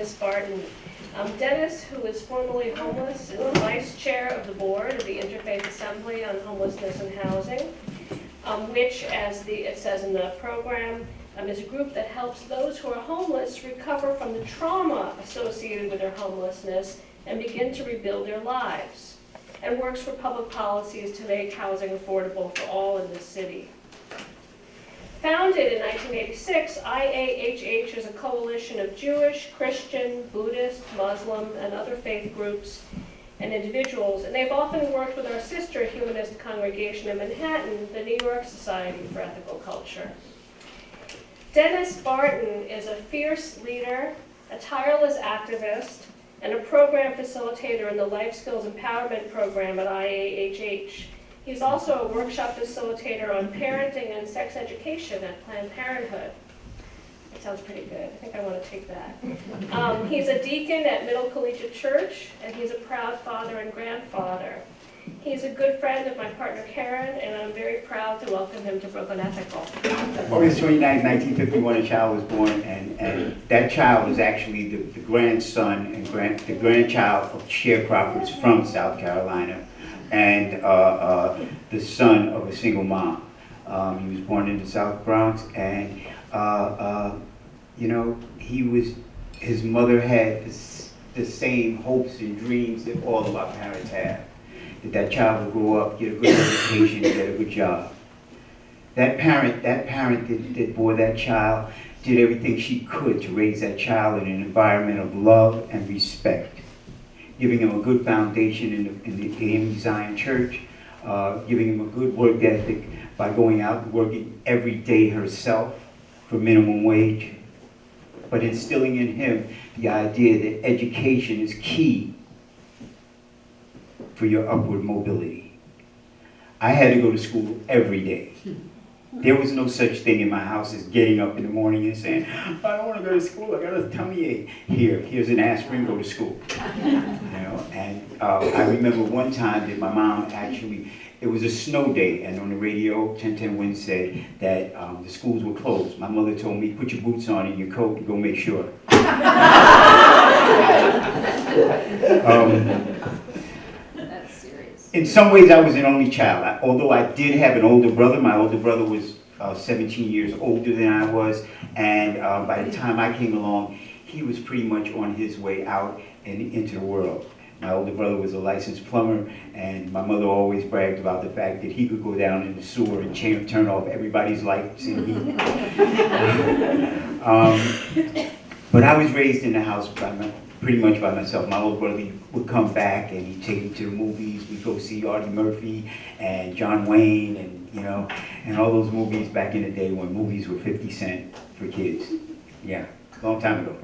Dennis Barton. Dennis, who is formerly homeless, is the vice chair of the board of the Interfaith Assembly on Homelessness and Housing, which, as it says in the program, is a group that helps those who are homeless recover from the trauma associated with their homelessness and begin to rebuild their lives, and works for public policies to make housing affordable for all in this city. Founded in 1986, IAHH is a coalition of Jewish, Christian, Buddhist, Muslim, and other faith groups and individuals, and they've often worked with our sister humanist congregation in Manhattan, the New York Society for Ethical Culture. Dennis Barton is a fierce leader, a tireless activist, and a program facilitator in the Life Skills Empowerment Program at IAHH. He's also a workshop facilitator on parenting and sex education at Planned Parenthood. That sounds pretty good. I think I want to take that. He's a deacon at Middle Collegiate Church, and he's a proud father and grandfather. He's a good friend of my partner Karen, and I'm very proud to welcome him to Brooklyn Ethical. August 29, 1951, a child was born, and that child was actually the grandson and the grandchild of sharecroppers from South Carolina, and the son of a single mom. He was born in the South Bronx, and you know, his mother had the same hopes and dreams that all of our parents have. That child would grow up, get a good education, get a good job. That parent that bore that child did everything she could to raise that child in an environment of love and respect, giving him a good foundation in the AME Zion Church, giving him a good work ethic by going out and working every day herself for minimum wage, but instilling in him the idea that education is key for your upward mobility. I had to go to school every day. There was no such thing in my house as getting up in the morning and saying, I don't want to go to school, I got a tummy ache. Here's an aspirin, go to school. You know, and I remember one time that my mom actually, it was a snow day, and on the radio, 1010 Wind said that the schools were closed. My mother told me, put your boots on and your coat and go make sure. In some ways, I was an only child. Although I did have an older brother, my older brother was 17 years older than I was, and by the time I came along, he was pretty much on his way out and into the world. My older brother was a licensed plumber, and my mother always bragged about the fact that he could go down in the sewer and turn off everybody's lights and heat. But I was raised in the house pretty much by myself. My older brother would come back and he'd take me to the movies. We'd go see Artie Murphy and John Wayne and, you know, and all those movies back in the day when movies were 50 cents for kids. Yeah, a long time ago.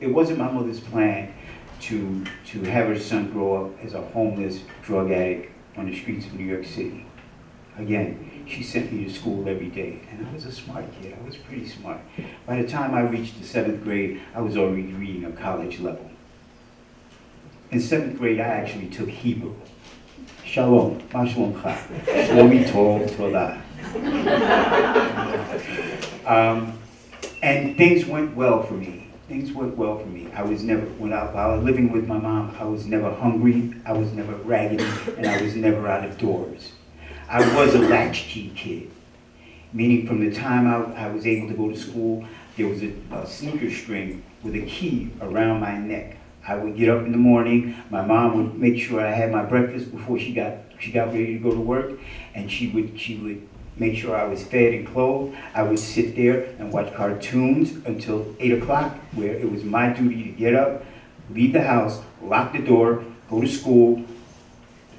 It wasn't my mother's plan to have her son grow up as a homeless drug addict on the streets of New York City. Again, she sent me to school every day, and I was a smart kid. I was pretty smart. By the time I reached the 7th grade, I was already reading a college level. In 7th grade, I actually took Hebrew. Shalom, ma shalomcha, shlomi tov todah. And things went well for me. Things went well for me. I was never, while I was living with my mom, I was never hungry, I was never raggedy, and I was never out of doors. I was a latchkey kid, meaning from the time I was able to go to school, there was a sneaker string with a key around my neck. I would get up in the morning, my mom would make sure I had my breakfast before she got ready to go to work, and she would make sure I was fed and clothed. I would sit there and watch cartoons until 8 o'clock, where it was my duty to get up, leave the house, lock the door, go to school,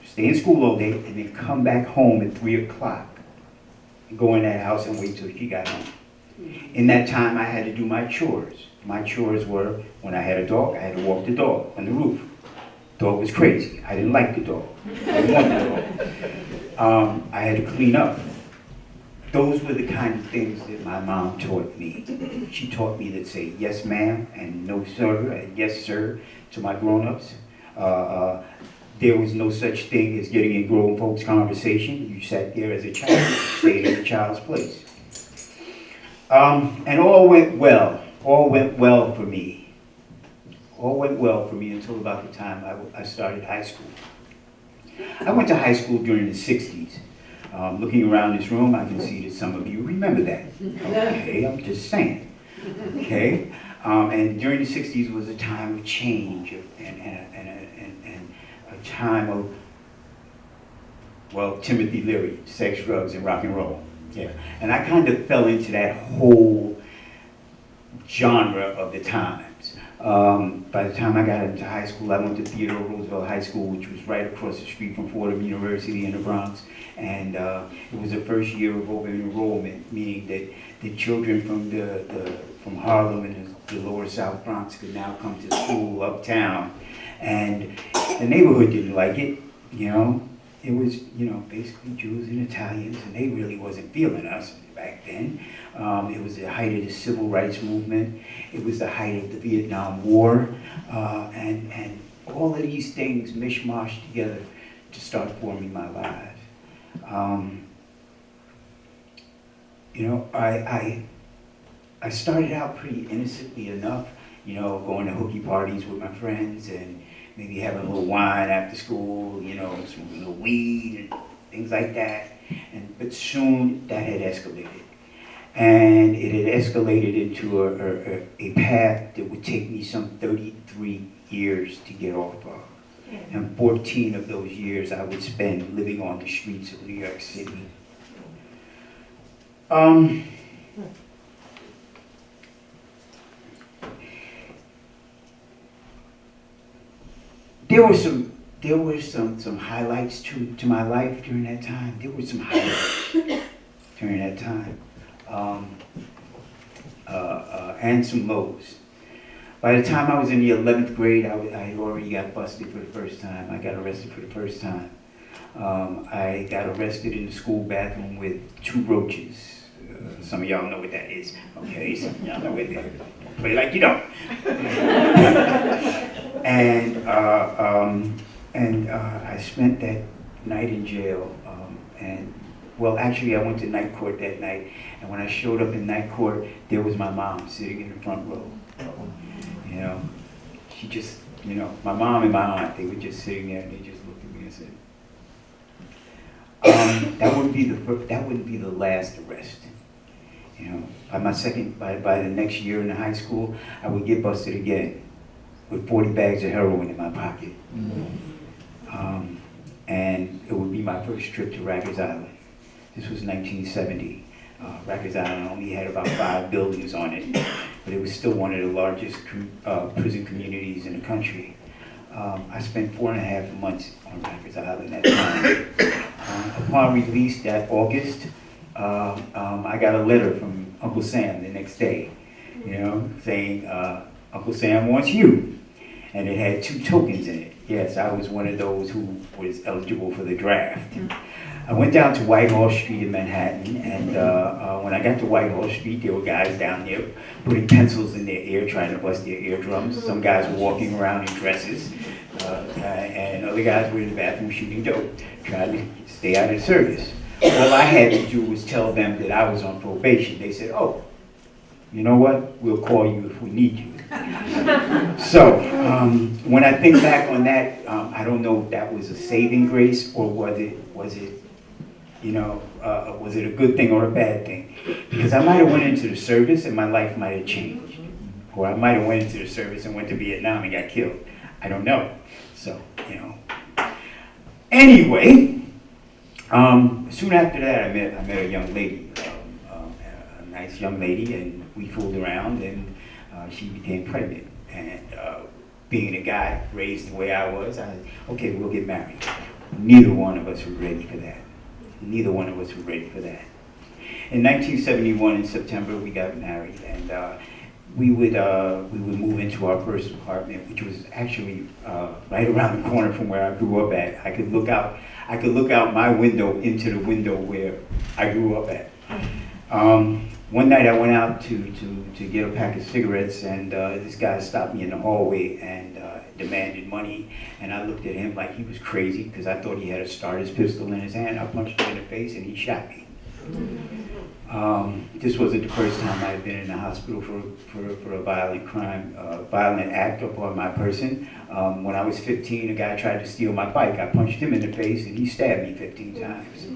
stay in school all day, and then come back home at 3 o'clock. Go in that house and wait till she got home. In that time, I had to do my chores. My chores were, when I had a dog, I had to walk the dog on the roof. Dog was crazy. I didn't like the dog. I didn't want the dog. I had to clean up. Those were the kind of things that my mom taught me. She taught me to say yes ma'am and no sir and yes sir to my grown-ups. There was no such thing as getting in grown folks' conversation. You sat there as a child, stayed in a child's place. And all went well. All went well for me. All went well for me until about the time I started high school. I went to high school during the 60s. Looking around this room, I can see that some of you remember that. Okay, I'm just saying. Okay, and during the 60s was a time of change and a time of, well, Timothy Leary, sex, drugs, and rock and roll. Yeah, and I kind of fell into that whole genre of the times. By the time I got into high school, I went to Theodore Roosevelt High School, which was right across the street from Fordham University in the Bronx. And it was the first year of open enrollment, meaning that the children from Harlem and the lower South Bronx could now come to school uptown. And the neighborhood didn't like it, you know. It was, you know, basically Jews and Italians, and they really wasn't feeling us back then. It was the height of the civil rights movement. It was the height of the Vietnam War. And all of these things mishmashed together to start forming my life. You know, I started out pretty innocently enough, you know, going to hooky parties with my friends and maybe having a little wine after school, you know, smoking a little weed and things like that. But soon that had escalated. And it had escalated into a path that would take me some 33 years to get off of. And 14 of those years I would spend living on the streets of New York City. There were some highlights to my life during that time. There were some highlights during that time, and some lows. By the time I was in the 11th grade, I had already got busted for the first time. I got arrested for the first time. I got arrested in the school bathroom with 2 roaches. Some of y'all know what that is. Okay, some of y'all know what that is. Play like you don't. And I spent that night in jail. Well, actually, I went to night court that night. And when I showed up in night court, there was my mom sitting in the front row. You know, she just, you know, my mom and my aunt, they were just sitting there and they just looked at me and said, that wouldn't be the last arrest. You know, by the next year in the high school, I would get busted again with 40 bags of heroin in my pocket. And it would be my first trip to Rikers Island. This was 1970. Rikers Island only had about 5 buildings on it, but it was still one of the largest prison communities in the country. I spent 4.5 months on Rikers Island at that time. Upon release that August, I got a letter from Uncle Sam the next day, you know, saying, Uncle Sam wants you. And it had 2 tokens in it. Yes, I was one of those who was eligible for the draft. I went down to Whitehall Street in Manhattan, and when I got to Whitehall Street, there were guys down there putting pencils in their ear, trying to bust their eardrums. Some guys were walking around in dresses, and other guys were in the bathroom shooting dope, trying to stay out of the service. All I had to do was tell them that I was on probation. They said, oh, you know what? We'll call you if we need you. So, when I think back on that, I don't know if that was a saving grace or was it, you know, was it a good thing or a bad thing? Because I might have went into the service and my life might have changed. Or I might have went into the service and went to Vietnam and got killed. I don't know. So, you know. Anyway, soon after that, I met a young lady, a nice young lady, and we fooled around, and she became pregnant. And being a guy raised the way I was, I said, okay, we'll get married. Neither one of us were ready for that. Neither one of us were ready for that. In 1971, in September, we got married, and we would move into our first apartment, which was actually right around the corner from where I grew up at. I could look out my window into the window where I grew up at. One night I went out to get a pack of cigarettes, and this guy stopped me in the hallway and demanded money. And I looked at him like he was crazy because I thought he had a starter's pistol in his hand. I punched him in the face and he shot me. This wasn't the first time I had been in the hospital for a violent crime, violent act upon my person. When I was 15, a guy tried to steal my bike. I punched him in the face and he stabbed me 15 times.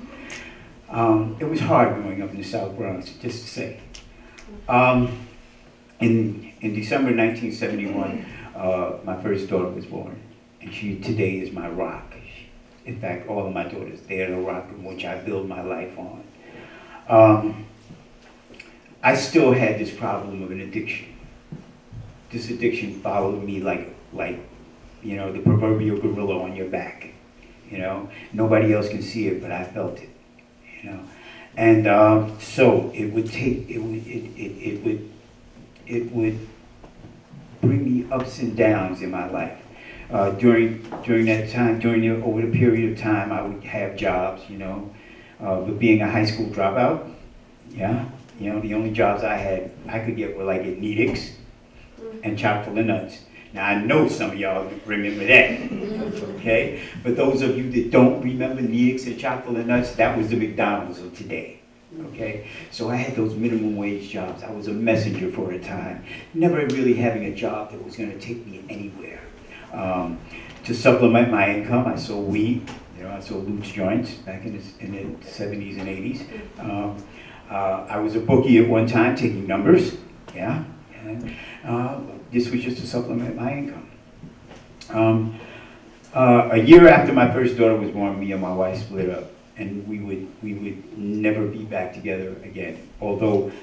It was hard growing up in the South Bronx, just to say. In December 1971, my first daughter was born, and she today is my rock. In fact, all of my daughters, they are the rock in which I build my life on. I still had this problem of an addiction. This addiction followed me like the proverbial gorilla on your back. Nobody else can see it, but I felt it. And so it would bring me ups and downs in my life. During that time, over the period of time, I would have jobs, but being a high school dropout, the only jobs I could get were like at Nedix and chock-full of nuts. Now I know some of y'all remember that, okay? But those of you that don't remember Nedix and chock-full of nuts, that was the McDonald's of today, okay? So I had those minimum wage jobs. I was a messenger for a time, never really having a job that was going to take me anywhere. To supplement my income, I sold weed. I sold loose joints back in the 70s and 80s. I was a bookie at one time, taking numbers. And this was just to supplement my income. A year after my first daughter was born, me and my wife split up, and we would never be back together again. Although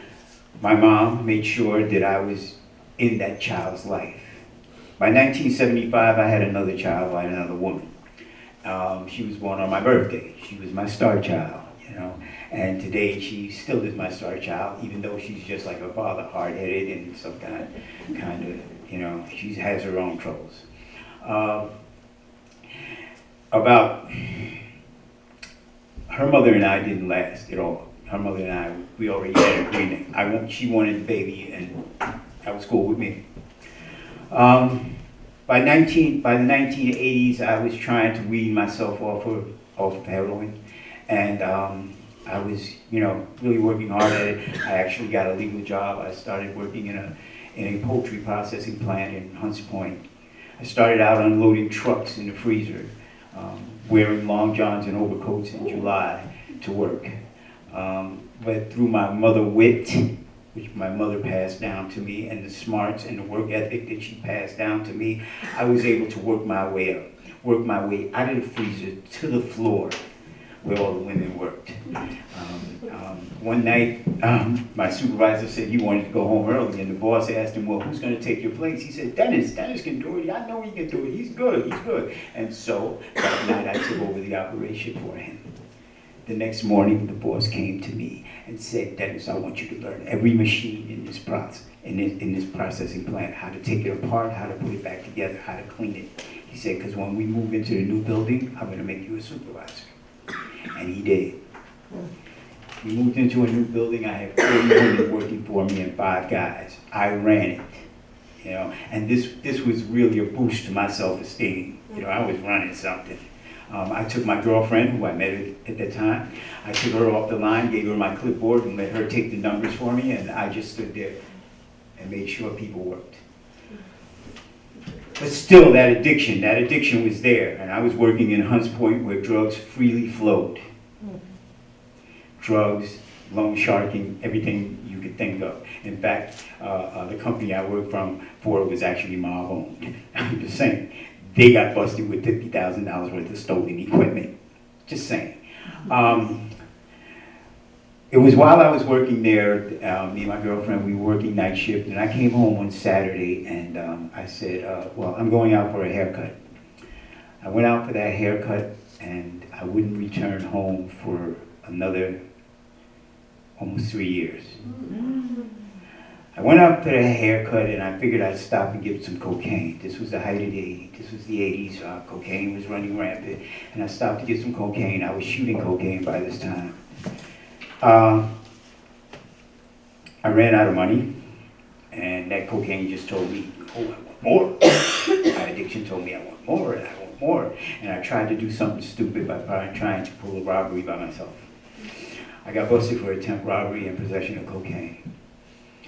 my mom made sure that I was in that child's life. By 1975, I had another child by another woman. She was born on my birthday. She was my star child, and today she still is my star child, even though she's just like her father, hard-headed and some kind of, she has her own troubles. About her mother and I didn't last at all. Her mother and I, we already had an agreement. She wanted the baby, and that was cool with me. By the 1980s, I was trying to wean myself off of heroin, and I was, really working hard at it. I actually got a legal job. I started working in a poultry processing plant in Hunts Point. I started out unloading trucks in the freezer, wearing long johns and overcoats in July to work. But through my mother wit, which my mother passed down to me, and the smarts and the work ethic that she passed down to me, I was able to work my way out of the freezer to the floor where all the women worked. One night, my supervisor said he wanted to go home early, and the boss asked him, well, who's gonna take your place? He said, Dennis can do it. I know he can do it. He's good. And so that night I took over the operation for him. The next morning, the boss came to me and said, Dennis, I want you to learn every machine in this processing plant, how to take it apart, how to put it back together, how to clean it. He said, because when we move into the new building, I'm going to make you a supervisor. And he did. We moved into a new building. I had 40 women working for me and 5 guys. I ran it, and this was really a boost to my self-esteem. I was running something. I took my girlfriend, who I met at the time, I took her off the line, gave her my clipboard, and let her take the numbers for me, and I just stood there and made sure people worked. But still, that addiction was there, and I was working in Hunts Point where drugs freely flowed. Drugs, loan sharking, everything you could think of. In fact, the company I worked for was actually mob-owned. I'm just saying. They got busted with $50,000 worth of stolen equipment. Just saying. It was while I was working there, me and my girlfriend, we were working night shift, and I came home one Saturday, and I said, well, I'm going out for a haircut. I went out for that haircut, and I wouldn't return home for another almost 3 years. I went out for the haircut, and I figured I'd stop and get some cocaine. This was the height of the 80s. This was the 80s. Cocaine was running rampant, and I stopped to get some cocaine. I was shooting cocaine by this time. I ran out of money, and that cocaine just told me, oh, I want more. My addiction told me I want more, and I want more. And I tried to do something stupid by trying to pull a robbery by myself. I got busted for attempt robbery and possession of cocaine.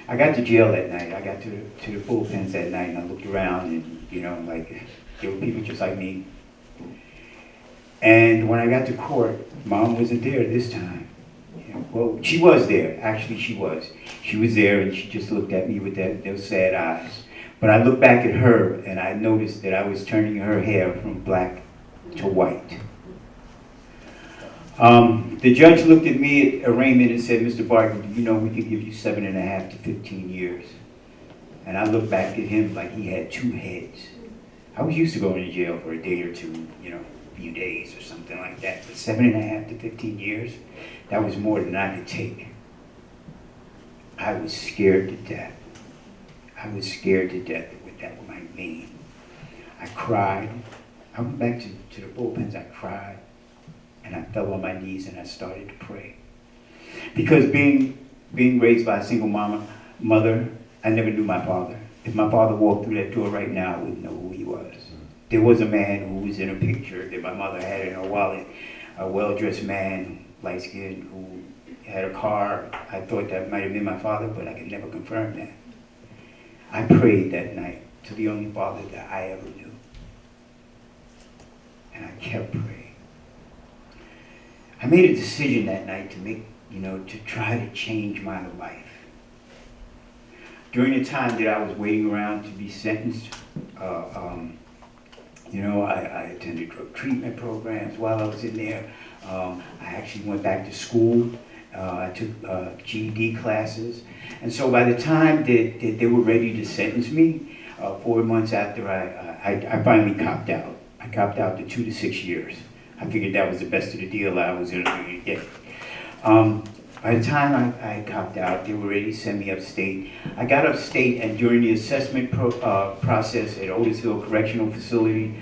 I got to jail that night. I got to the bullpens that night, and I looked around, and like there were people just like me. And when I got to court, Mom wasn't there this time. Well, she was there. Actually, she was. She was there, and she just looked at me with those sad eyes. But I looked back at her, and I noticed that I was turning her hair from black to white. The judge looked at me at arraignment and said, "Mr. Barton, do you know we could give you 7.5 to 15 years?" And I looked back at him like he had two heads. I was used to going to jail for a day or two, a few days or something like that. But 7.5 to 15 years, that was more than I could take. I was scared to death. I was scared to death of what that might mean. I cried. I went back to the bullpens. I cried. And I fell on my knees and I started to pray. Because being raised by a single mother, I never knew my father. If my father walked through that door right now, I wouldn't know who he was. There was a man who was in a picture that my mother had in her wallet, a well-dressed man, light-skinned, who had a car. I thought that might have been my father, but I could never confirm that. I prayed that night to the only father that I ever knew. And I kept praying. I made a decision that night to try to change my life. During the time that I was waiting around to be sentenced, I attended drug treatment programs while I was in there. I actually went back to school. I took GED classes. And so by the time that they were ready to sentence me, 4 months after I finally copped out. I copped out to 2 to 6 years. I figured that was the best of the deal I was going to get. By the time I copped out, they were ready to send me upstate. I got upstate, and during the assessment process at Otisville Correctional Facility,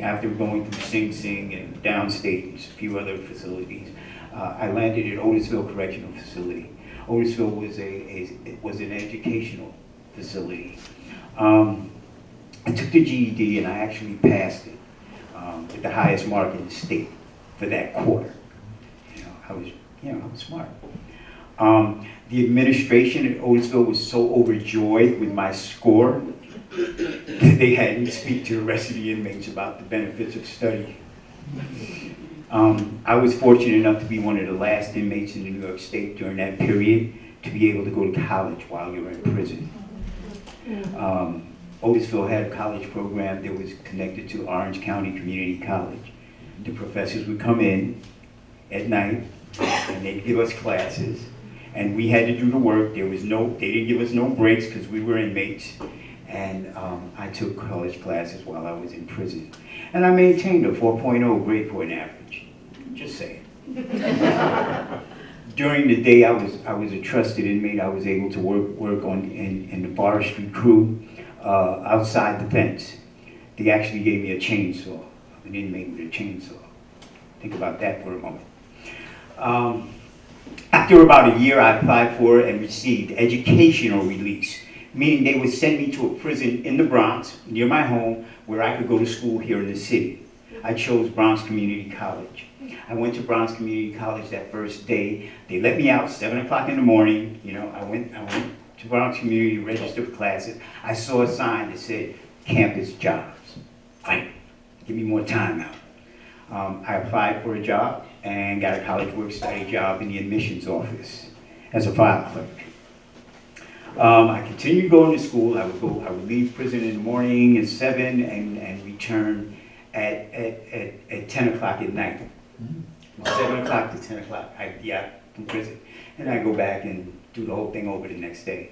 after going through Sing Sing and downstate and a few other facilities, I landed at Otisville Correctional Facility. Otisville was an educational facility. I took the GED and I actually passed it with the highest mark in the state for that quarter. I was smart. The administration at Otisville was so overjoyed with my score that they had me speak to the rest of the inmates about the benefits of study. I was fortunate enough to be one of the last inmates in New York State during that period to be able to go to college while you were in prison. Otisville had a college program that was connected to Orange County Community College. The professors would come in at night and they'd give us classes, and we had to do the work. They didn't give us no breaks because we were inmates. And I took college classes while I was in prison. And I maintained a 4.0 grade point average, just saying. During the day I was a trusted inmate. I was able to work in the Bar Street crew outside the fence. They actually gave me a chainsaw, an inmate with a chainsaw. Think about that for a moment. After about a year, I applied for and received educational release, meaning they would send me to a prison in the Bronx, near my home, where I could go to school here in the city. I chose Bronx Community College. I went to Bronx Community College that first day. They let me out 7 o'clock in the morning. I went to Bronx Community, registered for classes. I saw a sign that said, campus jobs. Fine, give me more time out. I applied for a job and got a college work-study job in the admissions office as a file clerk. I continued going to school. I would leave prison in the morning at 7 and return at 10 o'clock at night. 7 o'clock to 10 o'clock, I'd be out from prison. And I'd go back and do the whole thing over the next day.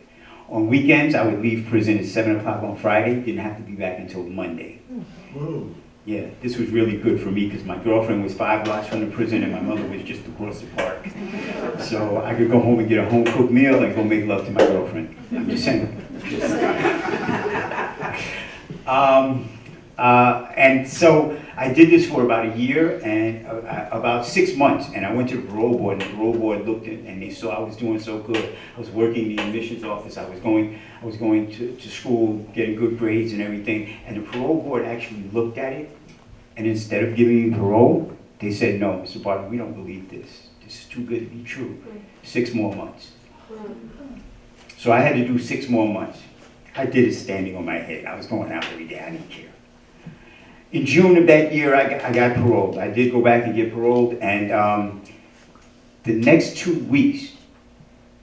On weekends, I would leave prison at 7 o'clock on Friday. Didn't have to be back until Monday. Whoa. Yeah, this was really good for me because my girlfriend was 5 blocks from the prison and my mother was just across the park. So I could go home and get a home-cooked meal and go make love to my girlfriend. I'm just saying. And so I did this for about a year and about 6 months, and I went to the parole board, and the parole board looked at, and they saw I was doing so good. I was working in the admissions office. I was going to school, getting good grades and everything, and the parole board actually looked at it, and instead of giving me parole, They said, no, Mr. Barton, we don't believe this. This is too good to be true. 6 more months. So I had to do 6 more months. I did it standing on my head. I was going out every day. I didn't care. In June of that year, I got paroled. I did go back and get paroled, and the next 2 weeks,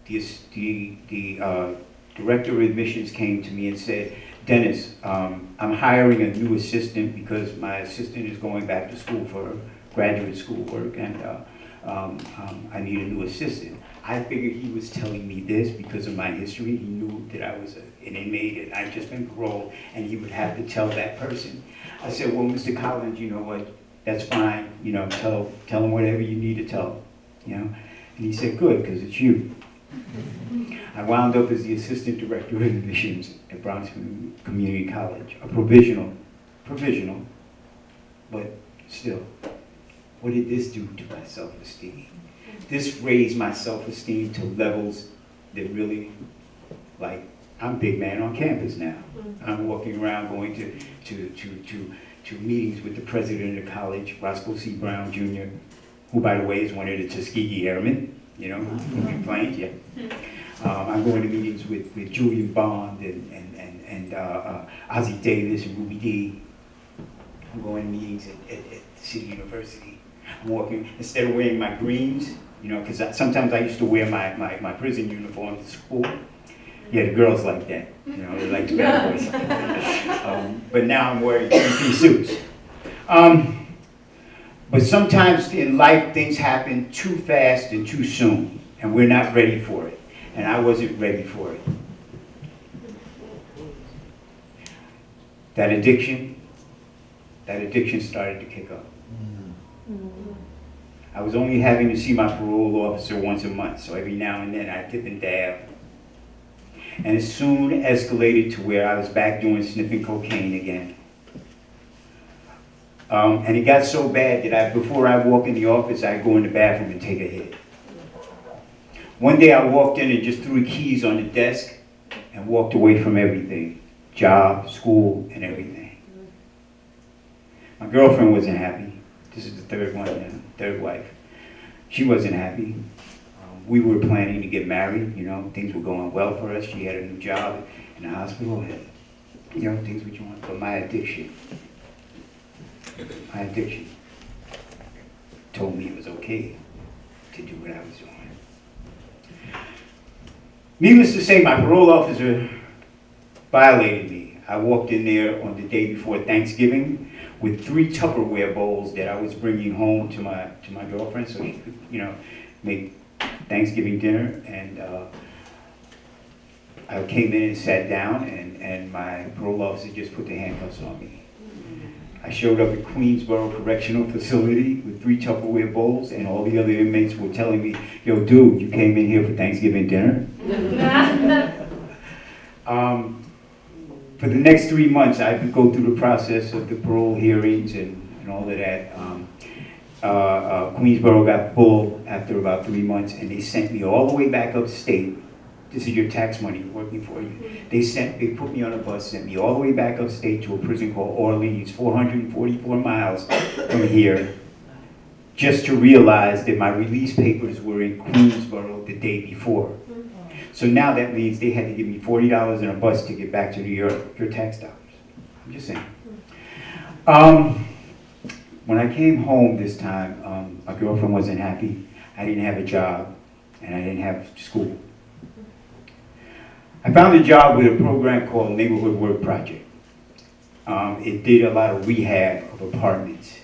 the director of admissions came to me and said, Dennis, I'm hiring a new assistant because my assistant is going back to school for graduate school work, and I need a new assistant. I figured he was telling me this because of my history. He knew that I was an inmate and I'd just been paroled, and he would have to tell that person. I said, well, Mr. Collins, you know what, that's fine. You know, tell him whatever you need to tell him, you know. And he said, good, because it's you. I wound up as the assistant director of admissions at Bronx Community College, a provisional, but still. What did this do to my self-esteem? This raised my self-esteem to levels that really, like, I'm big man on campus now. I'm walking around going to meetings with the president of the college, Roscoe C. Brown Jr., who, by the way, is one of the Tuskegee Airmen, you know, who can planes, yeah. I'm going to meetings with Julian Bond and Ozzie Davis and Ruby Dee. I'm going to meetings at City University. I'm walking, instead of wearing my greens, you know, because sometimes I used to wear my prison uniform to school. Yeah, the girls like that, you know, they like the bad boys. But now I'm wearing 3-piece suits. But sometimes in life things happen too fast and too soon, and we're not ready for it. And I wasn't ready for it. That addiction started to kick up. I was only having to see my parole officer once a month, so every now and then I dip and dab. And it soon escalated to where I was back doing sniffing cocaine again. And it got so bad that before I walk in the office, I'd go in the bathroom and take a hit. One day I walked in and just threw the keys on the desk and walked away from everything. Job, school, and everything. My girlfriend wasn't happy. This is the third one now, third wife. She wasn't happy. We were planning to get married, you know, things were going well for us. She had a new job in the hospital, and, you know, things what you want. But my addiction told me it was okay to do what I was doing. Needless to say, my parole officer violated me. I walked in there on the day before Thanksgiving with 3 Tupperware bowls that I was bringing home to my girlfriend so she could, you know, make Thanksgiving dinner. And I came in and sat down, and my parole officer just put the handcuffs on me. I showed up at Queensboro Correctional Facility with 3 Tupperware bowls, and all the other inmates were telling me, yo, dude, you came in here for Thanksgiving dinner? For the next 3 months, I would go through the process of the parole hearings and all of that. Queensboro got full after about 3 months, and they sent me all the way back upstate. This is your tax money working for you. They put me on a bus, sent me all the way back upstate to a prison called Orleans, 444 miles from here, just to realize that my release papers were in Queensboro the day before. So now that means they had to give me $40 in a bus ticket back to New York, your tax dollars. I'm just saying. When I came home this time, my girlfriend wasn't happy. I didn't have a job, and I didn't have school. I found a job with a program called Neighborhood Work Project. It did a lot of rehab of apartments,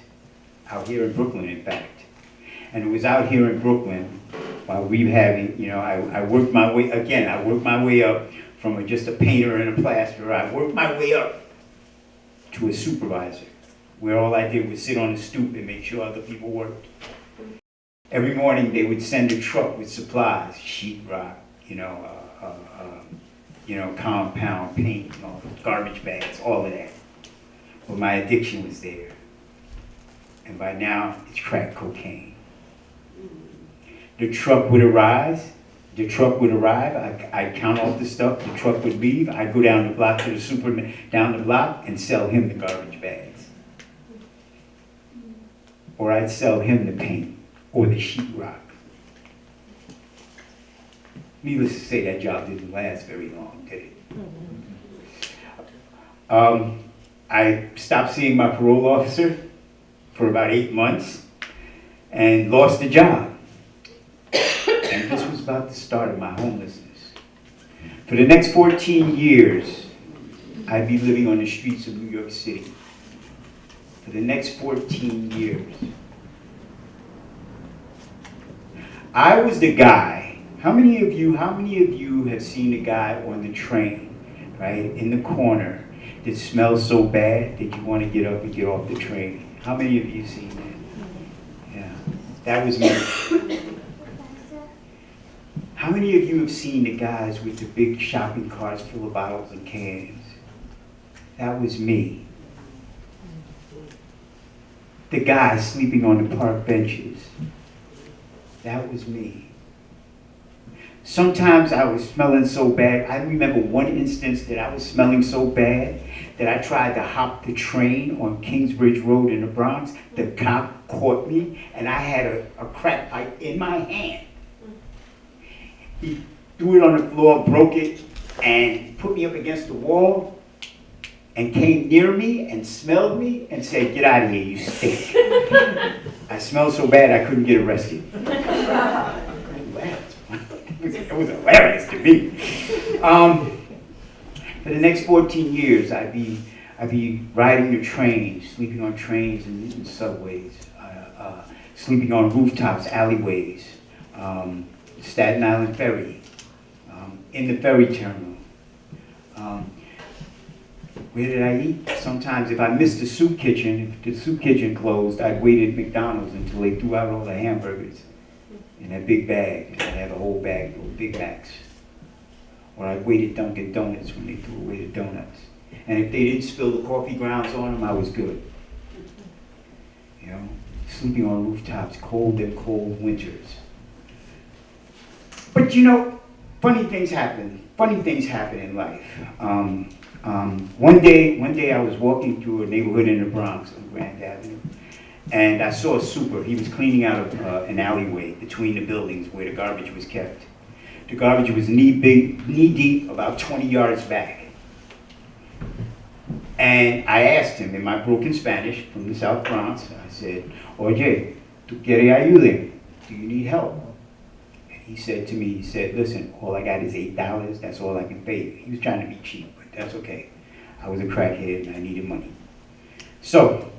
out here in Brooklyn, in fact. And it was out here in Brooklyn while rehabbing, you know, I worked my way up from just a painter and a plasterer. I worked my way up to a supervisor, where all I did was sit on the stoop and make sure other people worked. Every morning they would send a truck with supplies, sheetrock, compound paint, garbage bags, all of that. But my addiction was there. And by now, it's crack cocaine. The truck would arrive, I'd count off the stuff, the truck would leave, I'd go down the block to the superman down the block and sell him the garbage bags. or I'd sell him the paint or the sheetrock. Needless to say, that job didn't last very long, did it? I stopped seeing my parole officer for about 8 months and lost the job. And this was about the start of my homelessness. For the next 14 years, I'd be living on the streets of New York City. For the next 14 years. I was the guy. How many of you have seen the guy on the train, right, in the corner that smells so bad that you want to get up and get off the train? How many of you have seen that? Yeah, that was me. How many of you have seen the guys with the big shopping carts full of bottles and cans? That was me. The guy sleeping on the park benches. That was me. Sometimes I was smelling so bad. I remember one instance that I was smelling so bad that I tried to hop the train on Kingsbridge Road in the Bronx. The cop caught me, and I had a crack pipe in my hand. He threw it on the floor, broke it, and put me up against the wall, and came near me and smelled me and said, "Get out of here, you stink." I smelled so bad I couldn't get arrested. It was hilarious to me. For the next 14 years, I'd be riding the trains, sleeping on trains and subways, sleeping on rooftops, alleyways, Staten Island Ferry, in the ferry terminal. Where did I eat? Sometimes if I missed the soup kitchen, if the soup kitchen closed, I'd wait at McDonald's until they threw out all the hamburgers in that big bag. And I'd have a whole bag of Big Macs. Or I'd wait at Dunkin' Donuts when they threw away the donuts. And if they didn't spill the coffee grounds on them, I was good. You know, sleeping on rooftops, cold and cold winters. But you know, funny things happen. Funny things happen in life. One day I was walking through a neighborhood in the Bronx on Grand Avenue, and I saw a super. He was cleaning out an alleyway between the buildings where the garbage was kept. The garbage was knee deep, about 20 yards back. And I asked him in my broken Spanish from the South Bronx, I said, "Oye, ¿tú quieres ayuda? Do you need help?" And he said to me, "Listen, all I got is $8. That's all I can pay you." He was trying to be cheap, but that's okay. I was a crackhead and I needed money. So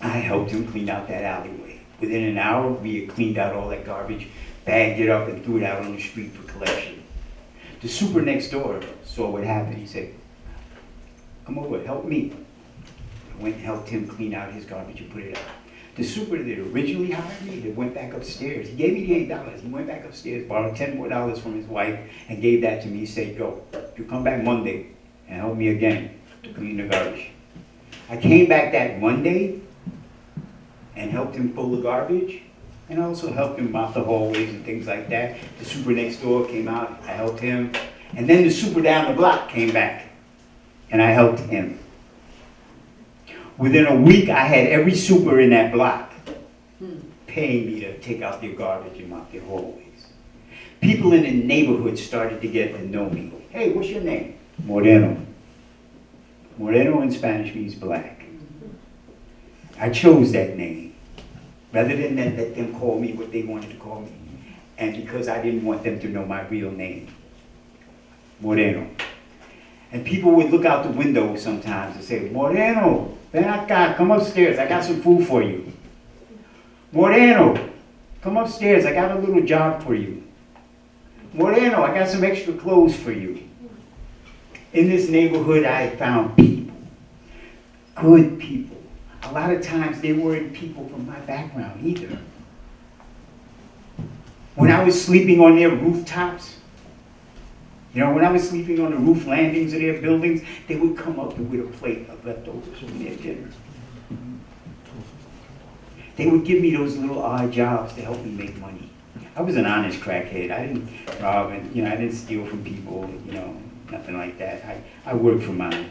I helped him clean out that alleyway. Within an hour, we had cleaned out all that garbage, bagged it up, and threw it out on the street for collection. The super next door saw what happened. He said, "Come over, help me." I went and helped him clean out his garbage and put it out. The super that originally hired me, that went back upstairs, he gave me the $8. He went back upstairs, borrowed $10 more from his wife, and gave that to me. He said, "Yo, you come back Monday and help me again to clean the garbage." I came back that Monday and helped him pull the garbage, and I also helped him mop the hallways and things like that. The super next door came out, I helped him, and then the super down the block came back, and I helped him. Within a week, I had every super in that block paying me to take out their garbage and mop their hallways. People in the neighborhood started to get to know me. "Hey, what's your name?" "Moreno." Moreno in Spanish means black. I chose that name rather than let them call me what they wanted to call me. And because I didn't want them to know my real name, Moreno. And people would look out the window sometimes and say, "Moreno, ven acá, come upstairs, I got some food for you." "Moreno, come upstairs, I got a little job for you." "Moreno, I got some extra clothes for you." In this neighborhood, I found people, good people. A lot of times, they weren't people from my background either. When I was sleeping on their rooftops, when I was sleeping on the roof landings of their buildings, they would come up with a plate of leftovers from their dinner. They would give me those little odd jobs to help me make money. I was an honest crackhead. I didn't rob and, I didn't steal from people, nothing like that. I worked for mine.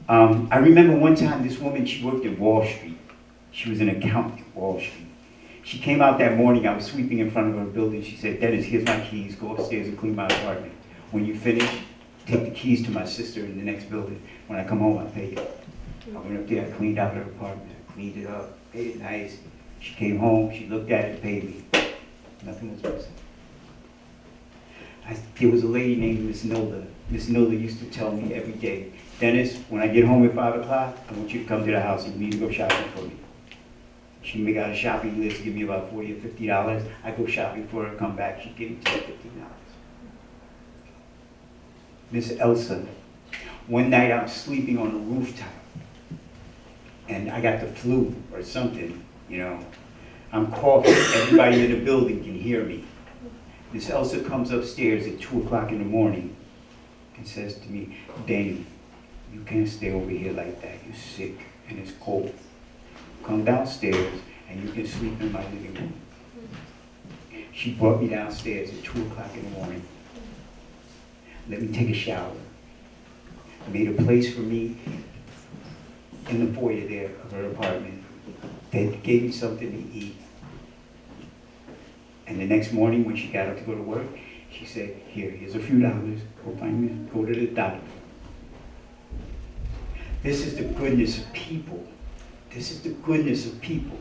I remember one time this woman, she worked at Wall Street. She was an accountant at Wall Street. She came out that morning, I was sweeping in front of her building. She said, Dennis, here's my keys. Go upstairs and clean my apartment. When you finish, take the keys to my sister in the next building. When I come home, I'll pay you. I went up there, I cleaned out her apartment, I cleaned it up, made it nice. She came home, she looked at it, paid me. Nothing was missing. There was a lady named Miss Nilda. Miss Nilda used to tell me every day, Dennis, when I get home at 5 o'clock, I want you to come to the house and you need to go shopping for me. She'd make out a shopping list, give me about $40 or $50. I'd go shopping for her, come back, she'd give me $10, $15. Miss Elsa, one night I was sleeping on a rooftop and I got the flu or something, you know. I'm coughing, everybody in the building can hear me. Miss Elsa comes upstairs at 2 o'clock in the morning and says to me, Danny, you can't stay over here like that, you're sick and it's cold. Come downstairs and you can sleep in my living room. She brought me downstairs at 2 o'clock in the morning. Let me take a shower. Made a place for me in the foyer there of her apartment. They gave me something to eat. And the next morning when she got up to go to work, she said, here's a few dollars, go to the doctor. This is the goodness of people. This is the goodness of people.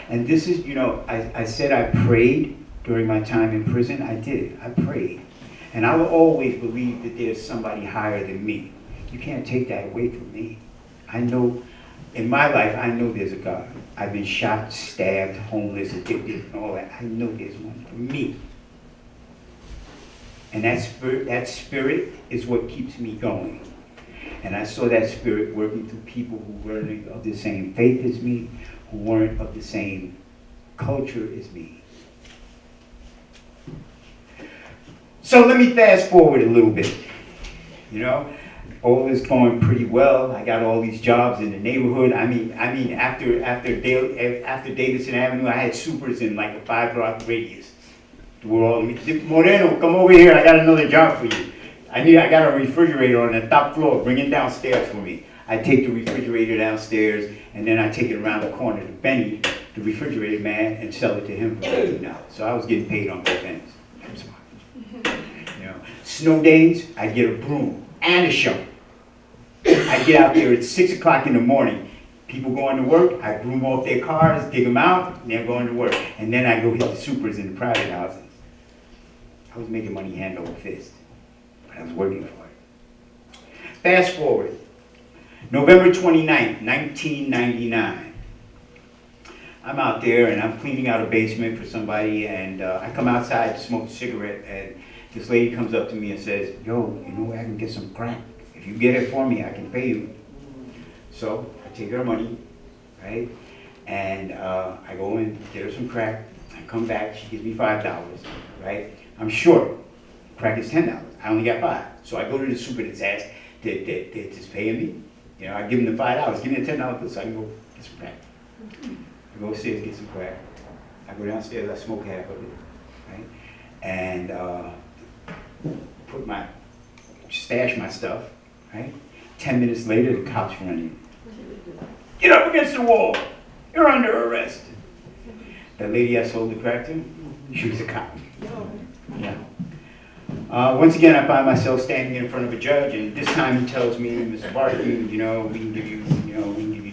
And this is, you know, I said I prayed during my time in prison. I did, I prayed. And I will always believe that there's somebody higher than me. You can't take that away from me. I know, in my life, I know there's a God. I've been shot, stabbed, homeless, addicted, and all that. I know there's one for me. And that spirit is what keeps me going. And I saw that spirit working through people who weren't of the same faith as me, who weren't of the same culture as me. So let me fast forward a little bit. You know, all is going pretty well. I got all these jobs in the neighborhood. I mean, after Davidson Avenue, I had supers in like a 5-block radius. We're all, Moreno, come over here. I got another job for you. I got a refrigerator on the top floor. Bring it downstairs for me. I take the refrigerator downstairs, and then I take it around the corner to Benny, the refrigerator man, and sell it to him for $15. So I was getting paid on both ends. I'm smart. You know, snow days, I get a broom and a shovel. I get out there at 6 o'clock in the morning. People going to work, I broom off their cars, dig them out, and they're going to work. And then I go hit the supers in the private houses. I was making money hand over fist, but I was working for it. Fast forward, November 29th, 1999. I'm out there and I'm cleaning out a basement for somebody, and I come outside to smoke a cigarette, and this lady comes up to me and says, yo, you know where I can get some crack? If you get it for me, I can pay you. So I take her money, right? And I go and get her some crack. I come back, she gives me $5, right? I'm short. Crack is $10. I only got $5. So I go to the super that's asked, that's paying me. You know, I give him the $5. Give me the $10 bill so I can go get some crack. I go upstairs, get some crack. I go downstairs, I smoke half of it, right? And stash my stuff, right? 10 minutes later, the cops run in. Get up against the wall. You're under arrest. That lady I sold the crack to, she was a cop. Yeah. Once again, I find myself standing in front of a judge, and this time he tells me, Mr. Barton, you know, we can give you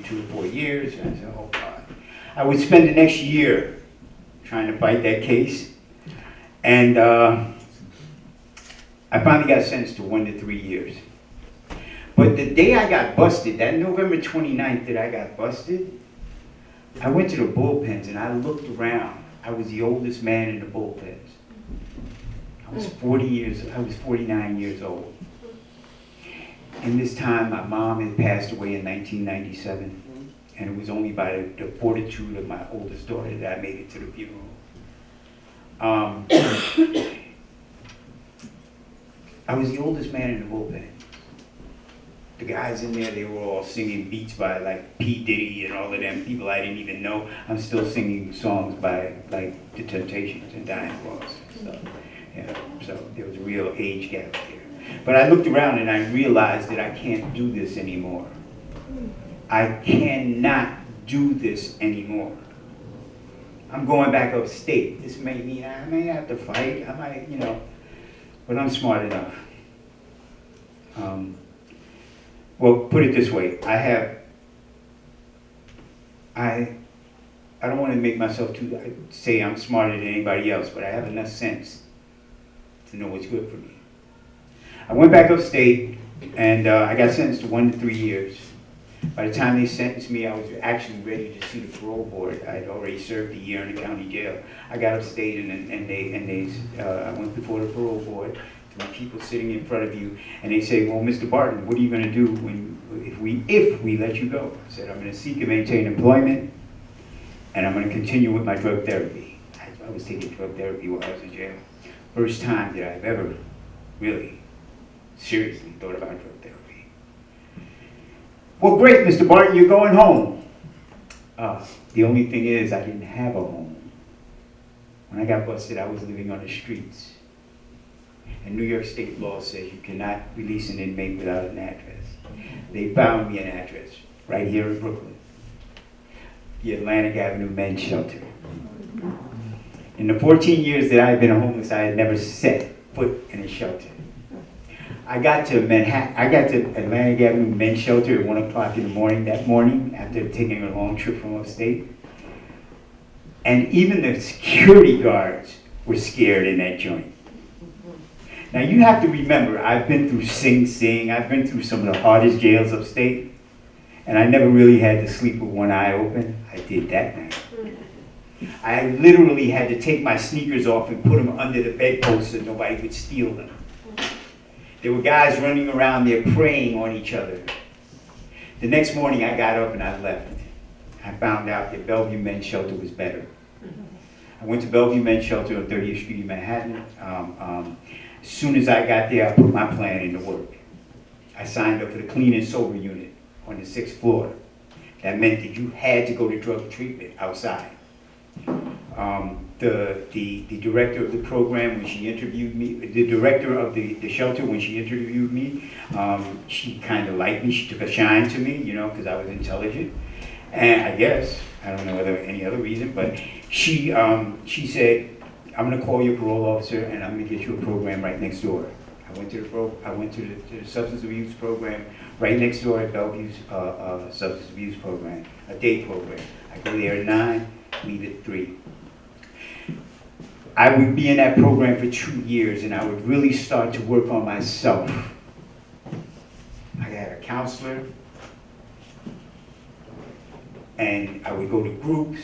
2 to 4 years. And I said, oh God. I would spend the next year trying to fight that case, and I finally got sentenced to 1 to 3 years. But the day I got busted, that November 29th that I got busted, I went to the bullpens and I looked around. I was the oldest man in the bullpens. I was 49 years old. In this time, my mom had passed away in 1997, and it was only by the fortitude of my oldest daughter that I made it to the funeral. I was the oldest man in the bullpen. The guys in there, they were all singing beats by like P. Diddy and all of them people I didn't even know. I'm still singing songs by like The Temptations and Diana Ross and stuff. Yeah, so there was a real age gap there. But I looked around and I realized that I can't do this anymore. I cannot do this anymore. I'm going back upstate. This may mean I may have to fight. I might, you know, but I'm smart enough. Well, put it this way. I don't want to make myself say I'm smarter than anybody else, but I have enough sense to know what's good for me. I went back upstate, and I got sentenced to 1 to 3 years. By the time they sentenced me, I was actually ready to see the parole board. I had already served a year in the county jail. I got upstate, I went before the parole board. There were people sitting in front of you, and they say, "Well, Mr. Barton, what are you going to do if we let you go?" I said, "I'm going to seek and maintain employment, and I'm going to continue with my drug therapy." I was taking drug therapy while I was in jail. First time that I've ever really seriously thought about drug therapy. "Well, great, Mr. Barton, you're going home." The only thing is, I didn't have a home. When I got busted, I was living on the streets. And New York State law says you cannot release an inmate without an address. They found me an address right here in Brooklyn, the Atlantic Avenue Men's Shelter. In the 14 years that I had been homeless, I had never set foot in a shelter. I got to Atlantic Avenue Men's Shelter at 1 o'clock in the morning that morning after taking a long trip from upstate. And even the security guards were scared in that joint. Now you have to remember, I've been through Sing Sing, I've been through some of the hardest jails upstate, and I never really had to sleep with one eye open. I did that night. I literally had to take my sneakers off and put them under the bedpost so nobody would steal them. There were guys running around there preying on each other. The next morning I got up and I left. I found out that Bellevue Men's Shelter was better. I went to Bellevue Men's Shelter on 30th Street in Manhattan. As soon as I got there, I put my plan into work. I signed up for the clean and sober unit on the 6th floor. That meant that you had to go to drug treatment outside. The director of the program, when she interviewed me, the director of the shelter, when she interviewed me, she kind of liked me. She took a shine to me, you know, because I was intelligent. And I guess, I don't know whether any other reason, but she said, "I'm going to call your parole officer and I'm going to get you a program right next door." I went to the substance abuse program right next door at Bellevue's substance abuse program, a day program. I go there at 9, leave at 3. I would be in that program for 2 years and I would really start to work on myself. I had a counselor and I would go to groups.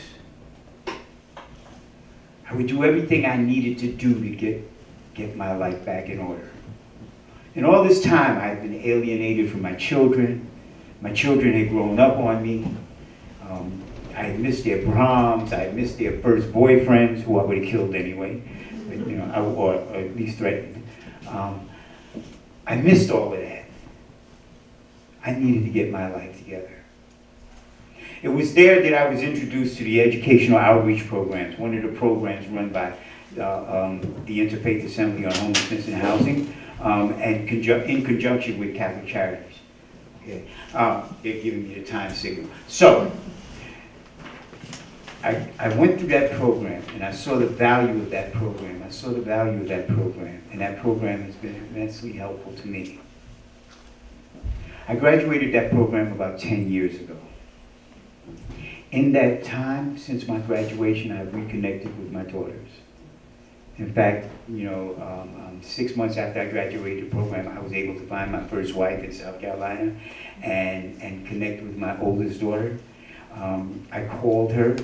I would do everything I needed to do to get my life back in order. And all this time, I had been alienated from my children. My children had grown up on me. I had missed their proms. I had missed their first boyfriends, who I would have killed anyway, but, you know, or at least threatened. I missed all of that. I needed to get my life together. It was there that I was introduced to the educational outreach programs, one of the programs run by the Interfaith Assembly on Homelessness and Housing, and in conjunction with Catholic Charities. Okay. They're giving me the time signal. So, I went through that program, and I saw the value of that program. I saw the value of that program, and that program has been immensely helpful to me. I graduated that program about 10 years ago. In that time, since my graduation, I've reconnected with my daughters. In fact, you know, 6 months after I graduated the program, I was able to find my first wife in South Carolina and connect with my oldest daughter. I called her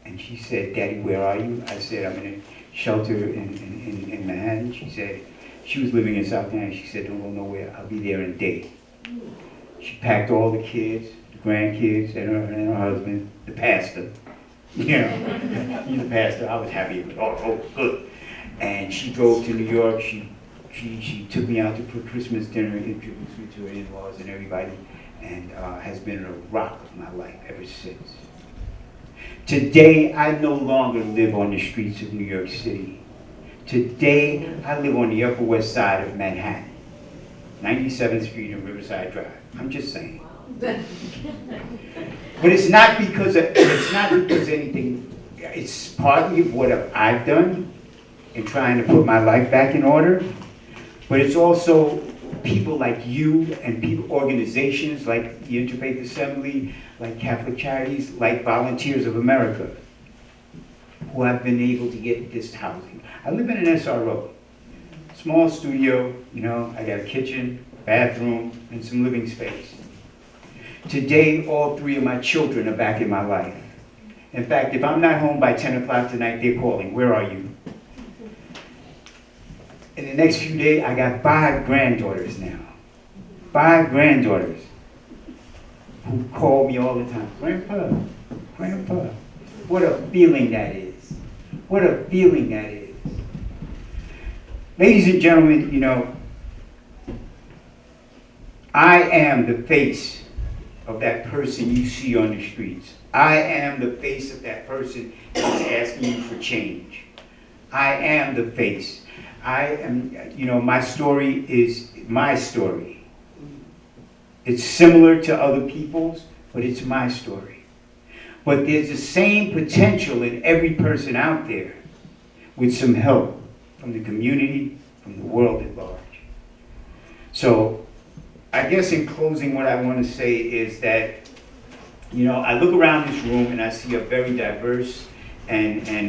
and she said, "Daddy, where are you?" I said, "I'm in a shelter in Manhattan." She said, she was living in South Carolina. She said, "Don't go nowhere, I'll be there in a day." She packed all the kids, grandkids, and her husband, the pastor. You know, he's a pastor. I was happy. Oh, good. And she drove to New York. She took me out for Christmas dinner, introduced me to her in-laws and everybody, and has been a rock of my life ever since. Today, I no longer live on the streets of New York City. Today, I live on the Upper West Side of Manhattan, 97th Street and Riverside Drive. I'm just saying. But it's not because anything, it's partly of what I've done in trying to put my life back in order, but it's also people like you and organizations like the Interfaith Assembly, like Catholic Charities, like Volunteers of America, who have been able to get this housing. I live in an SRO, small studio, you know, I got a kitchen, bathroom, and some living space. Today, all three of my children are back in my life. In fact, if I'm not home by 10 o'clock tonight, they're calling, where are you? In the next few days, I got 5 granddaughters now. 5 granddaughters who call me all the time, Grandpa, Grandpa. What a feeling that is. What a feeling that is. Ladies and gentlemen, you know, I am the face of that person you see on the streets. I am the face of that person that's asking you for change. I am the face. I am, you know, my story is my story. It's similar to other people's, but it's my story. But there's the same potential in every person out there with some help from the community, from the world at large. So I guess in closing, what I want to say is that, you know, I look around this room and I see a very diverse and a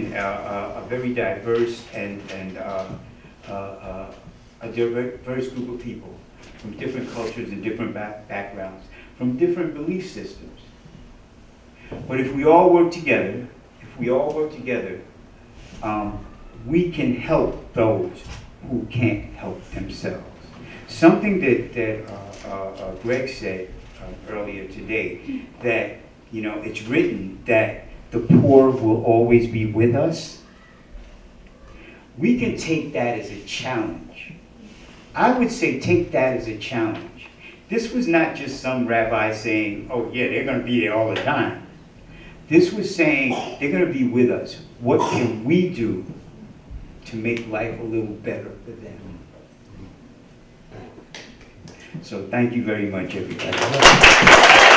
diverse group of people from different cultures and different backgrounds, from different belief systems. But if we all work together, we can help those who can't help themselves. Something that Greg said earlier today, that, you know, it's written that the poor will always be with us. We can take that as a challenge. I would say take that as a challenge. This was not just some rabbi saying, oh yeah, they're going to be there all the time. This was saying they're going to be with us. What can we do to make life a little better for them? So thank you very much, everybody.